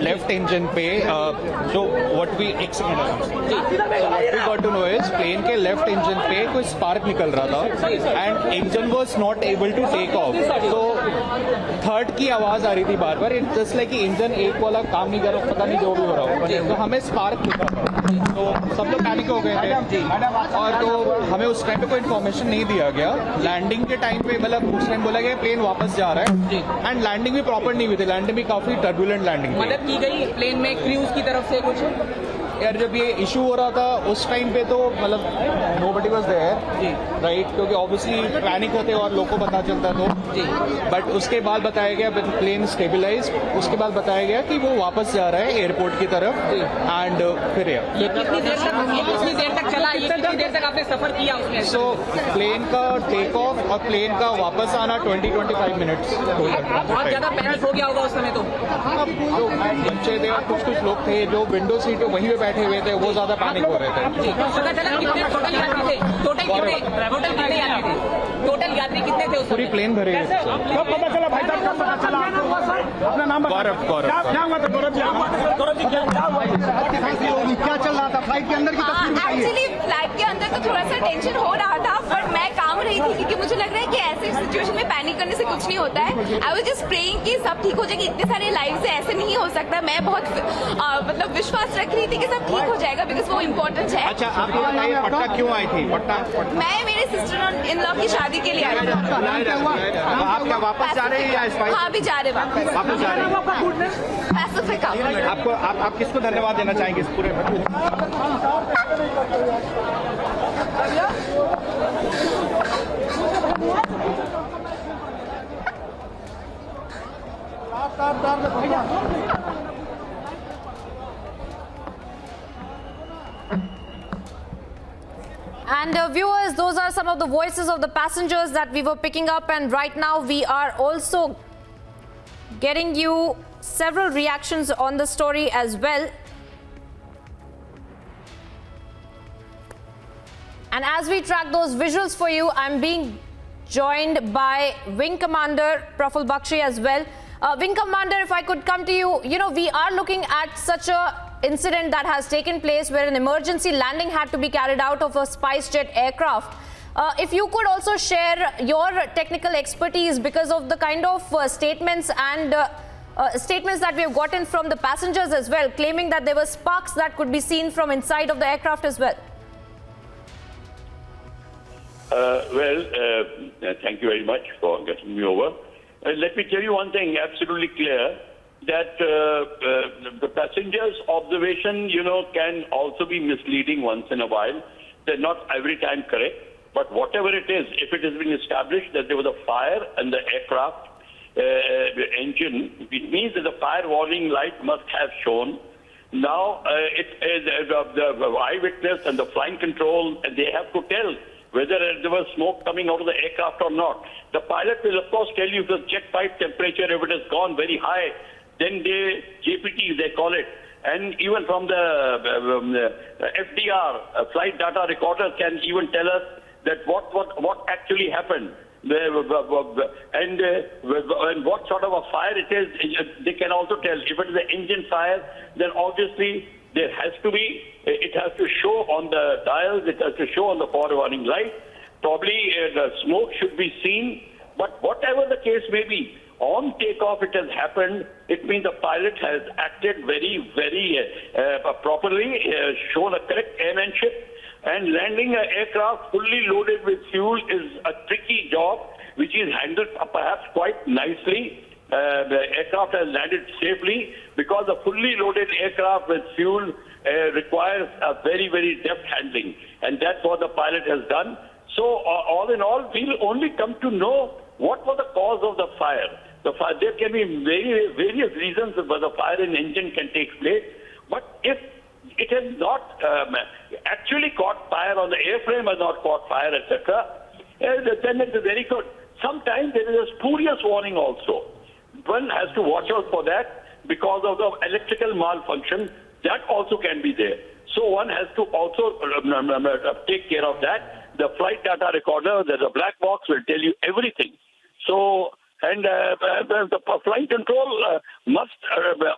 Left engine पे जो what we got to know is plane के लेफ्ट इंजन पे कोई स्पार्क निकल रहा था and engine was not able to take off. तो थर्ड की आवाज आ रही थी बार बार. इट्स जस्ट लाइक कि इंजन एक वाला काम नहीं कर रहा, पता नहीं जो भी हो रहा हो. तो हमें स्पार्क दिखा तो सब लोग पैनिक हो गए थे और तो हमें उस टाइम पे कोई इन्फॉर्मेशन नहीं दिया गया. लैंडिंग के टाइम पे मतलब उस टाइम बोला गया प्लेन वापस जा रहा है एंड लैंडिंग भी प्रॉपर नहीं हुई थी. लैंडिंग भी काफी टर्बुलेंट लैंडिंग मदद की गई प्लेन में क्रूज की तरफ से कुछ. यार जब ये इशू हो रहा था उस टाइम पे तो मतलब नोबडी वाज देयर राइट, क्योंकि ऑब्वियसली पैनिक होते और लोगों को पता चलता तो. बट उसके बाद बताया गया प्लेन स्टेबलाइज. उसके बाद बताया गया कि वो वापस जा रहा है एयरपोर्ट की तरफ एंड फिर ये कितनी देर तक चला, ये कितनी देर तक आपने सफर किया उसमें? सो प्लेन का टेक ऑफ और प्लेन का वापस आना 20-25 मिनट्स. बहुत ज्यादा पैनिक हो गया होगा उस समय तो. बच्चे थे और कुछ लोग थे जो विंडो सीट पे वहीं पे बैठे हुए थे, वो ज्यादा पैनिक हो रहे थे. पता चला कितने टोटल यात्री थे? टोटल कितने यात्री थे? टोटल यात्री कितने थे उस पूरी प्लेन भरे हुए थे. कब पता चला भाई साहब, कब पता चला आपको? अपना नाम बताओ. गौरव. क्या हुआ था गौरव जी? क्या चल रहा था फ्लाइट के अंदर की तस्वीर बताइए. एक्चुअली फ्लाइट के अंदर तो थोड़ा सा टेंशन हो रहा था, बट मैं काम रही थी क्योंकि मुझे लग रहा है कि ऐसे सिचुएशन में पैनिक करने से कुछ नहीं होता है. आई वाज जस्ट प्रेइंग कि सब ठीक हो जाएगा. इतने सारे लाइव से ऐसे नहीं हो सकता. मैं बहुत मतलब विश्वास रख रही थी कि सब ठीक हो जाएगा बिकॉज वो इम्पोर्टेंट है. अच्छा आपको बताइए पटना क्यों आई थी? पटना मैं मेरे सिस्टर इन लॉ की शादी के लिए आई थी. आप क्या वापस जा रहे हैं या स्पाइस? हाँ अभी जा रहे वापस जा रहे हैं. पैसिफिक. आपको आप किसको धन्यवाद देना चाहेंगे इस पूरे And viewers, those are some of the voices of the passengers that we were picking up, and right now we are also getting you several reactions on the story as well. And as we track those visuals for you, I'm being joined by Wing Commander Praful Bakshi as well. Wing Commander, if I could come to you, we are looking at such a incident that has taken place where an emergency landing had to be carried out of a SpiceJet aircraft. If you could also share your technical expertise because of the kind of statements and statements that we have gotten from the passengers as well, claiming that there were sparks that could be seen from inside of the aircraft as well. Thank you very much for getting me over. Let me tell you one thing absolutely clear, that the passengers' observation, can also be misleading once in a while. They're not every time correct. But whatever it is, if it has been established that there was a fire in the aircraft engine, it means that the fire warning light must have shown. Now, the eyewitness and the flying control, they have to tell whether there was smoke coming out of the aircraft or not. The pilot will, of course, tell you the jet pipe temperature, if it has gone very high, then JPT, they call it. And even from the FDR, flight data recorders can even tell us that what actually happened. And what sort of a fire it is, they can also tell. If it is an engine fire, then obviously there has to be, it has to show on the dials, it has to show on the forward warning light. Probably the smoke should be seen, but whatever the case may be, on takeoff it has happened. It means the pilot has acted very, very properly, shown a correct airmanship. And landing an aircraft fully loaded with fuel is a tricky job, which is handled perhaps quite nicely. The aircraft has landed safely because a fully loaded aircraft with fuel requires a very, very deft handling. And that's what the pilot has done. So all in all, we'll only come to know what was the cause of the fire. There can be various reasons why the fire in engine can take place. But if it has not actually caught fire, or the airframe has not caught fire, etc., then it is very good. Sometimes there is a spurious warning also. One has to watch out for that because of the electrical malfunction. That also can be there. So one has to also take care of that. The flight data recorder, there's a black box, will tell you everything. So And the flight control must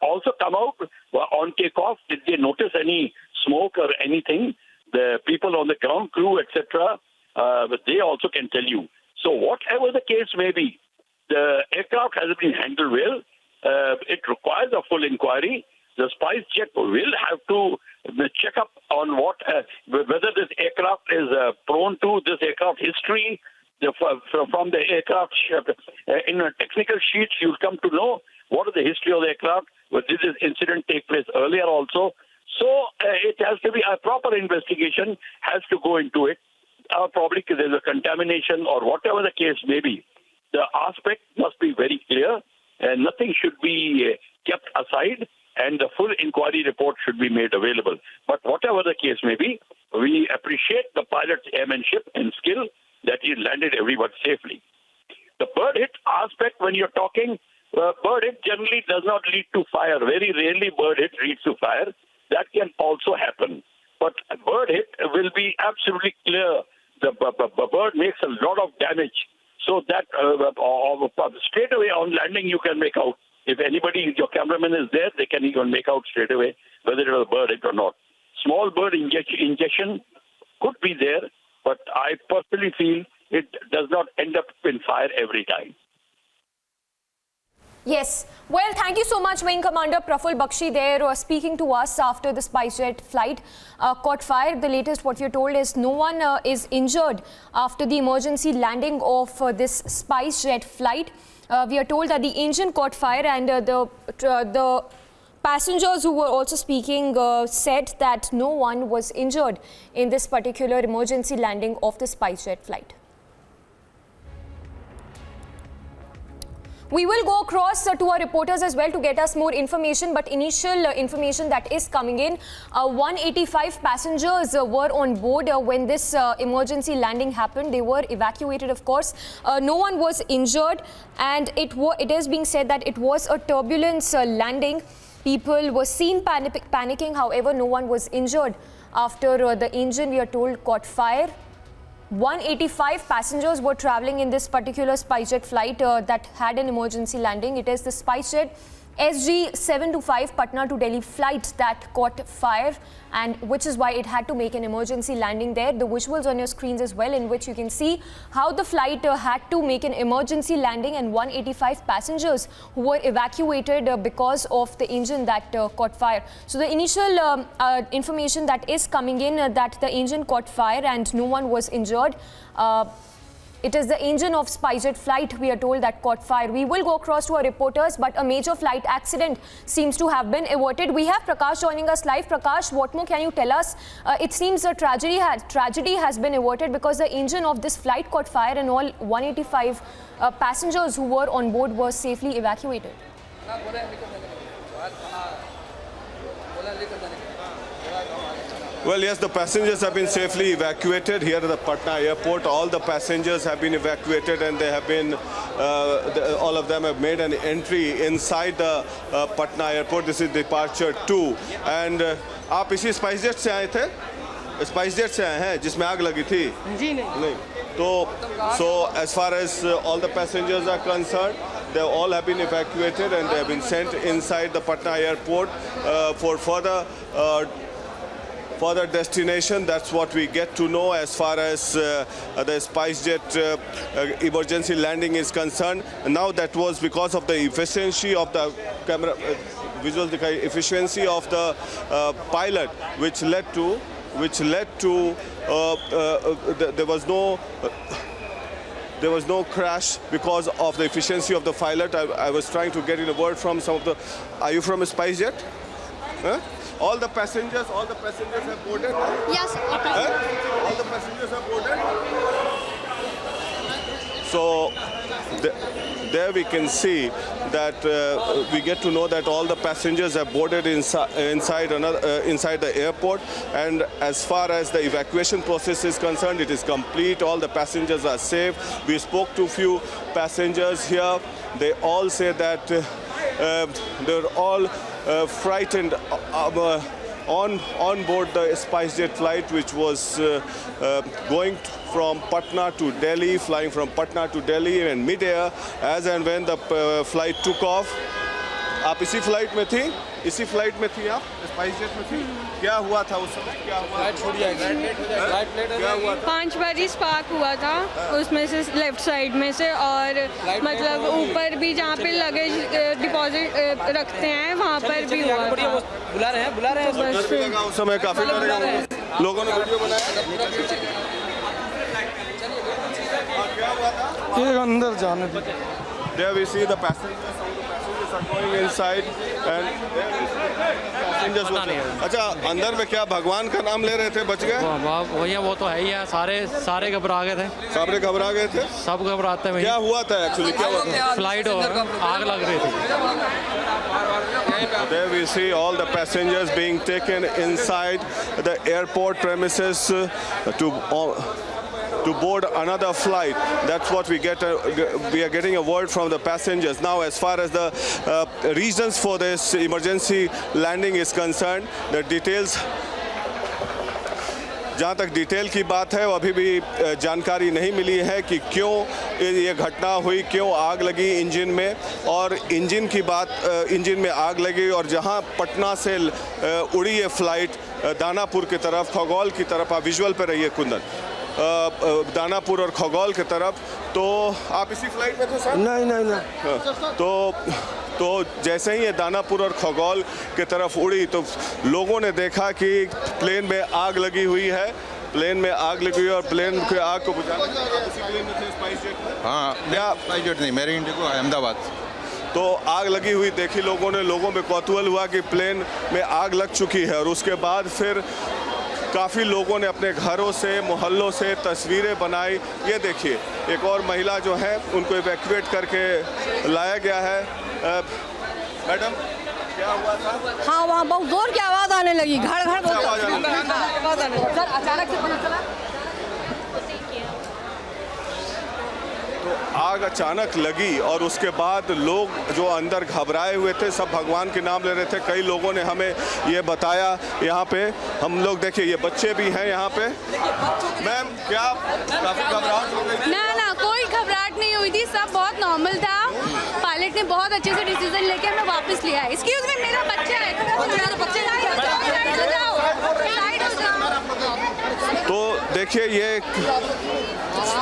also come out on takeoff. Did they notice any smoke or anything? The people on the ground crew, etc., they also can tell you. So whatever the case may be, the aircraft has been handled well. It requires a full inquiry. The spice jet will have to check up on whether this aircraft is prone to this aircraft history. From the aircraft, in a technical sheets, you'll come to know what is the history of the aircraft. Did this incident take place earlier also? So it has to be a proper investigation has to go into it. Probably there's a contamination or whatever the case may be. The aspect must be very clear and nothing should be kept aside and the full inquiry report should be made available. But whatever the case may be, we appreciate the pilot's airmanship and skill that he landed everyone safely. The bird hit aspect, when you're talking, bird hit generally does not lead to fire. Very rarely bird hit leads to fire. That can also happen. But a bird hit will be absolutely clear. The bird makes a lot of damage. So that straight away on landing you can make out. If anybody, your cameraman is there, they can even make out straight away whether it was a bird hit or not. Small bird injection could be there, but I personally feel it does not end up in fire every time. Yes. Well, thank you so much, Wing Commander Praful Bakshi there speaking to us after the SpiceJet flight caught fire. The latest what you're told is no one is injured after the emergency landing of this SpiceJet flight. We are told that the engine caught fire and the passengers who were also speaking said that no one was injured in this particular emergency landing of the SpiceJet flight. We will go across to our reporters as well to get us more information, but initial information that is coming in, 185 passengers were on board when this emergency landing happened. They were evacuated, of course. No one was injured, and it is being said that it was a turbulence landing. People were seen panicking, however, no one was injured after the engine, we are told, caught fire. 185 passengers were traveling in this particular SpiceJet flight that had an emergency landing. It is the SpiceJet SG725 Patna to Delhi flight that caught fire, and which is why it had to make an emergency landing there. The visuals on your screens as well, in which you can see how the flight had to make an emergency landing, and 185 passengers who were evacuated because of the engine that caught fire. So the initial information that is coming in that the engine caught fire and no one was injured. It is the engine of SpiceJet flight, we are told, that caught fire. We will go across to our reporters, but a major flight accident seems to have been averted. We have Prakash joining us live. Prakash, what more can you tell us? It seems a tragedy has been averted because the engine of this flight caught fire and all 185 passengers who were on board were safely evacuated. Well, yes, the passengers have been safely evacuated here at the Patna airport. All the passengers have been evacuated and they have been, all of them have made an entry inside the Patna airport. This is departure 2. And आप इसी SpiceJet से आए थे? SpiceJet से आए हैं जिसमें आग लगी थी? जी नहीं. So as far as all the passengers are concerned, they all have been evacuated and they have been sent inside the Patna airport for further destination. That's what we get to know as far as the SpiceJet emergency landing is concerned. And now that was because of the efficiency of the camera visual efficiency of the pilot, which led to there was no crash because of the efficiency of the pilot. I was trying to get in a word from some of the. Are you from SpiceJet? Huh? All the passengers have boarded? Yes. All the passengers have boarded? So there we can see that we get to know that all the passengers have boarded inside the airport, and as far as the evacuation process is concerned, it is complete. All the passengers are safe. We spoke to few passengers here. They all say that they're all frightened on board the SpiceJet flight, which was going from Patna to Delhi, flying from Patna to Delhi in mid-air. As and when the flight took off, आप इसी flight में थी? इसी flight में थी आप? SpiceJet में थी? क्या हुआ था उस समय? क्या हुआ? क्या हुआ था? 5 बजे स्पार्क हुआ था उसमें से, लेफ्ट साइड में से, और मतलब ऊपर भी जहाँ पे लगेज डिपॉजिट रखते हैं वहाँ पर भी हुआ था। बुला रहे हैं बस फिर लगा उस समय काफी लोगों ने वीडियो बनाया। क्या हुआ था? ये अंदर जाने दीजिए। There we see the passengers. All the passengers are going inside and passengers were... अच्छा, अंदर में क्या भगवान का नाम ले रहे थे? बच गए? भैया वो तो है ही है, सारे घबरा गए थे। सारे घबरा गए थे? सब घबराते हैं क्या भैया। हुआ था एक्चुअली? क्या हुआ था? फ्लाइट आग लग रही थी। There we see all the passengers being taken inside the airport premises to board another flight. That's what we get. We are getting a word from the passengers. Now, as far as the reasons for this emergency landing is concerned, the details. जहाँ तक detail की बात है, अभी भी जानकारी नहीं मिली है कि क्यों ये घटना हुई, क्यों आग लगी इंजन में, और इंजन की बात, इंजन में आग लगी और जहाँ पटना से उड़ी ये फ्लाइट दानापुर की तरफ, खगौल की तरफ, आप विजुअल पे रहिए कुंदन, दानापुर और खगौल की तरफ। तो आप इसी फ्लाइट में थे सर? नहीं। तो जैसे ही ये दानापुर और खगौल की तरफ उड़ी तो लोगों ने देखा कि प्लेन में आग लगी हुई है, प्लेन में आग लगी हुई है और प्लेन की आग को बुझाने के लिए उसी प्लेन में थे, स्पाइसजेट में? हाँ, क्या स्पाइसजेट नहीं, मेरे इंडिगो अहमदाबाद। तो आग लगी हुई देखी लोगों ने, लोगों में कौतूहल हुआ कि प्लेन में आग लग चुकी है, और उसके बाद फिर काफ़ी लोगों ने अपने घरों से, मोहल्लों से तस्वीरें बनाई। ये देखिए, एक और महिला जो है उनको इवैक्यूएट करके लाया गया है। मैडम, क्या हुआ था? हाँ, वहाँ बहुत जोर की आवाज़ आने लगी, घर आवाज़ आने लगी। अचानक से पता चला तो आग अचानक लगी और उसके बाद लोग जो अंदर घबराए हुए थे सब भगवान के नाम ले रहे थे। कई लोगों ने हमें ये बताया, यहाँ पे हम लोग देखिए, ये बच्चे भी हैं यहाँ पे। मैम, क्या काफ़ी घबराहट हो गई थी? ना, कोई घबराहट नहीं हुई थी, सब बहुत नॉर्मल था। पायलट ने बहुत अच्छे से डिसीजन लेके हमें वापस लिया है। एक्सक्यूज मी, मेरा बच्चा है। तो देखिए, ये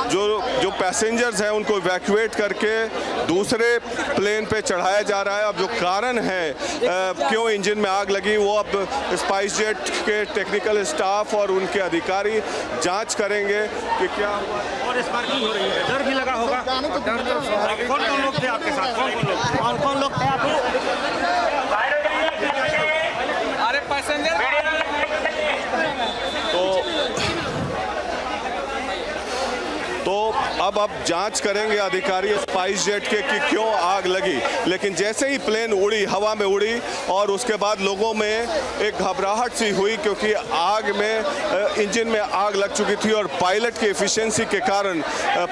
जो पैसेंजर्स हैं उनको इवैक्यूएट करके दूसरे प्लेन पे चढ़ाया जा रहा है। अब जो कारण है क्यों इंजन में आग लगी, वो अब स्पाइसजेट के टेक्निकल स्टाफ और उनके अधिकारी जांच करेंगे कि क्या हुआ। और स्पार्किंग हो रही है, डर भी लगा होगा। कौन लोग थे आपके साथ? कौन लोग थे आपके? अरे पैसेंजर तो अब जांच करेंगे अधिकारी स्पाइसजेट के कि क्यों आग लगी। लेकिन जैसे ही प्लेन उड़ी, हवा में उड़ी, और उसके बाद लोगों में एक घबराहट सी हुई क्योंकि आग में, इंजन में आग लग चुकी थी और पायलट की एफिशिएंसी के कारण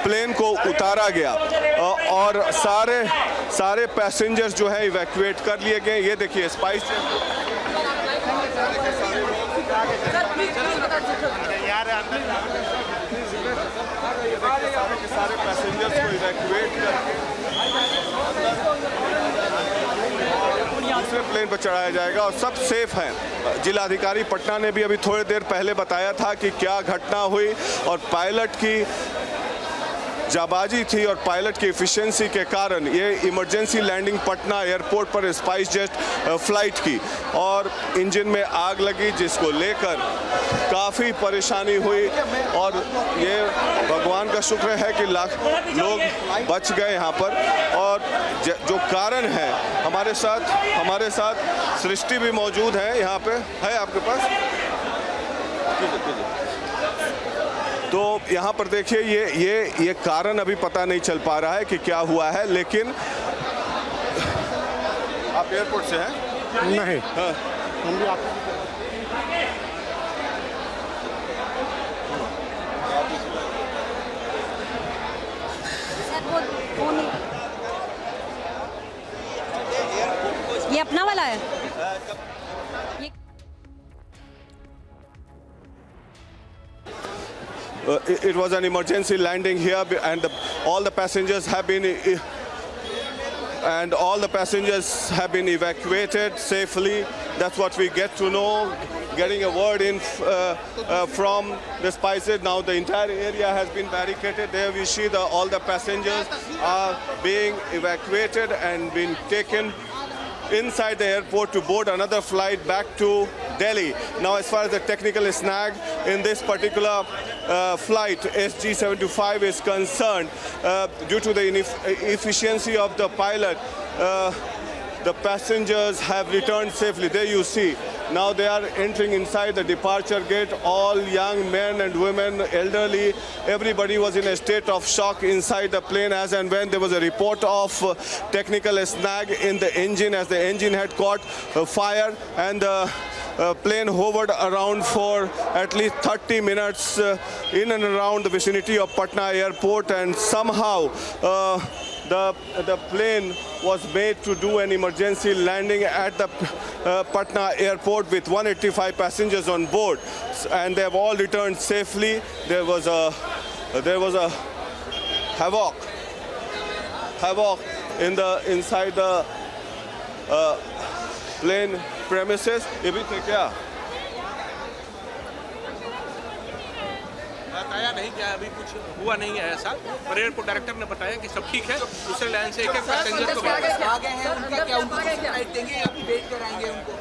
प्लेन को उतारा गया और सारे पैसेंजर्स जो है इवैक्यूएट कर लिए गए। ये देखिए, स्पाइसजेट सारे पैसेंजर्स को इवैक्यूएट करके दूसरे प्लेन पर चढ़ाया जाएगा और सब सेफ हैं। जिलाधिकारी पटना ने भी अभी थोड़ी देर पहले बताया था कि क्या घटना हुई, और पायलट की जाबाजी थी और पायलट की एफिशिएंसी के कारण ये इमरजेंसी लैंडिंग पटना एयरपोर्ट पर स्पाइसजेट फ्लाइट की, और इंजन में आग लगी जिसको लेकर काफ़ी परेशानी हुई। और ये भगवान का शुक्र है कि लोग बच गए यहाँ पर। और जो कारण है, हमारे साथ सृष्टि भी मौजूद है यहाँ पे, है आपके पास? तो यहाँ पर देखिए, ये कारण अभी पता नहीं चल पा रहा है कि क्या हुआ है, लेकिन आप एयरपोर्ट से हैं? नहीं। हाँ। हम भी आप ये अपना वाला है। it was an emergency landing here, and all the passengers have been evacuated safely. That's what we get to know. Getting a word in from the Spices. Now the entire area has been barricaded. There we see all the passengers are being evacuated and being taken inside the airport to board another flight back to Delhi. Now, as far as the technical snag in this particular flight, SG-725, is concerned, due to the inefficiency of the pilot, the passengers have returned safely. There you see. Now they are entering inside the departure gate. All young men and women, elderly, everybody was in a state of shock inside the plane as and when there was a report of technical snag in the engine, as the engine had caught fire, and the plane hovered around for at least 30 minutes in and around the vicinity of Patna airport, and somehow the plane was made to do an emergency landing at the Patna airport with 185 passengers on board, and they have all returned safely. There was a havoc inside the plane premises. ये भी थे क्या? बताया नहीं क्या, अभी कुछ हुआ नहीं है ऐसा, पर एयरपोर्ट डायरेक्टर ने बताया कि सब ठीक है। दूसरे लाइन से एक पैसेंजर को आगे हैं, उनका क्या उनको फ्लाइट देंगे या फिर वेट कराएंगे उनको?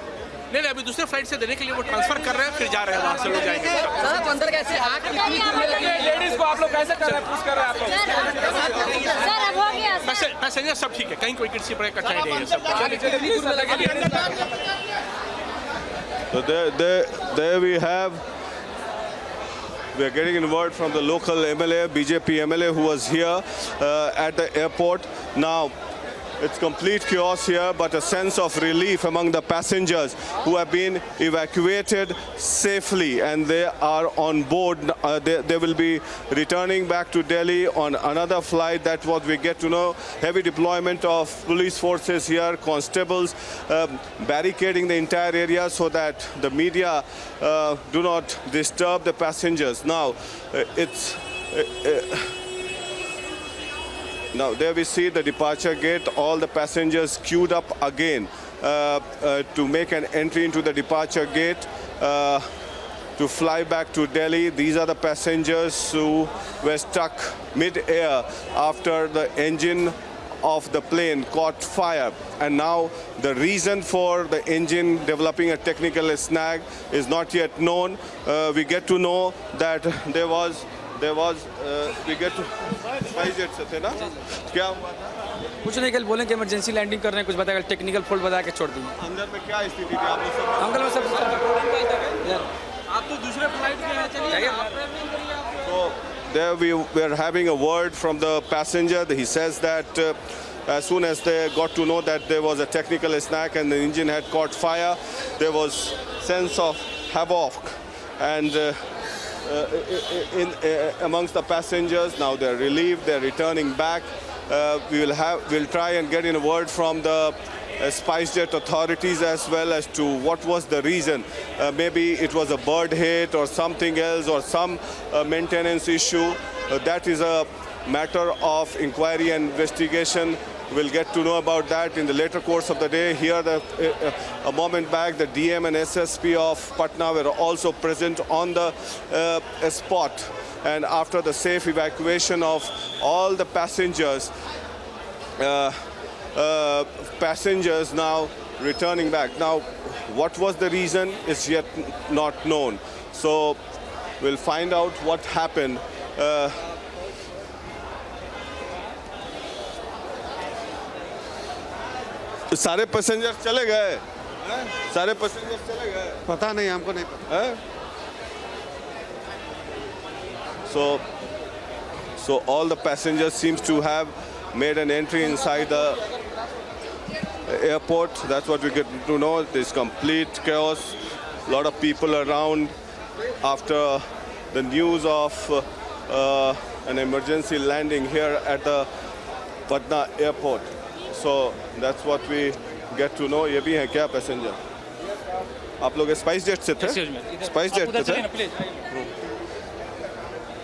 नहीं, अभी दूसरे फ्लाइट से देने के लिए वो ट्रांसफर कर रहे हैं, फिर जा रहे हैं, वहाँ से लोग जाएंगे। सर अंदर कैसे आके लेडीज को आप लोग कैसे कर रहे हैं, पुश कर रहे हैं आप लोग? सर अब हो गया सर। पैसेंजर सब ठीक है, कहीं कोई किसी पर कठिनाई नहीं है सब। So there we are getting word from the local MLA, BJP MLA, who was here at the airport. Now, it's complete chaos here, but a sense of relief among the passengers who have been evacuated safely, and they are on board. They will be returning back to Delhi on another flight. That's what we get to know. Heavy deployment of police forces here, constables barricading the entire area so that the media do not disturb the passengers. Now, now there we see the departure gate, all the passengers queued up again to make an entry into the departure gate to fly back to Delhi. These are the passengers who were stuck mid-air after the engine of the plane caught fire, and now the reason for the engine developing a technical snag is not yet known. We get to know that there was we get to SpiceJet से थे ना, क्या हुआ था? कुछ नहीं, कल बोले कि इमरजेंसी लैंडिंग कर रहे हैं, कुछ बताया, टेक्निकल फॉल्ट बता के छोड़ दिए। अंदर में क्या स्थिति थी आप लोग सब? अंकल में सब आप तो दूसरे फ्लाइट में हैं, चलिए। So there we are having a word from the passenger. He says that as soon as they got to know that there was a technical snag and the engine had caught fire, there was sense of havoc and amongst the passengers. Now they're relieved, they're returning back. We'll try and get in a word from the SpiceJet authorities as well as to what was the reason. Maybe it was a bird hit or something else, or some maintenance issue. That is a matter of inquiry and investigation. We'll get to know about that in the later course of the day. Here, a moment back, the DM and SSP of Patna were also present on the spot. And after the safe evacuation of all the passengers, passengers now returning back. Now, what was the reason is yet not known. So we'll find out what happened. सारे passenger चले गए, सारे passenger चले गए, पता नहीं, हमको नहीं पता। So all the passengers seems to have made an entry inside the airport. That's what we get to know. There's complete chaos. A lot of people around after the news of an emergency landing here at the Patna airport. So that's what we get to know. ये भी हैं क्या passenger? आप लोग SpiceJet से थे? SpiceJet से थे?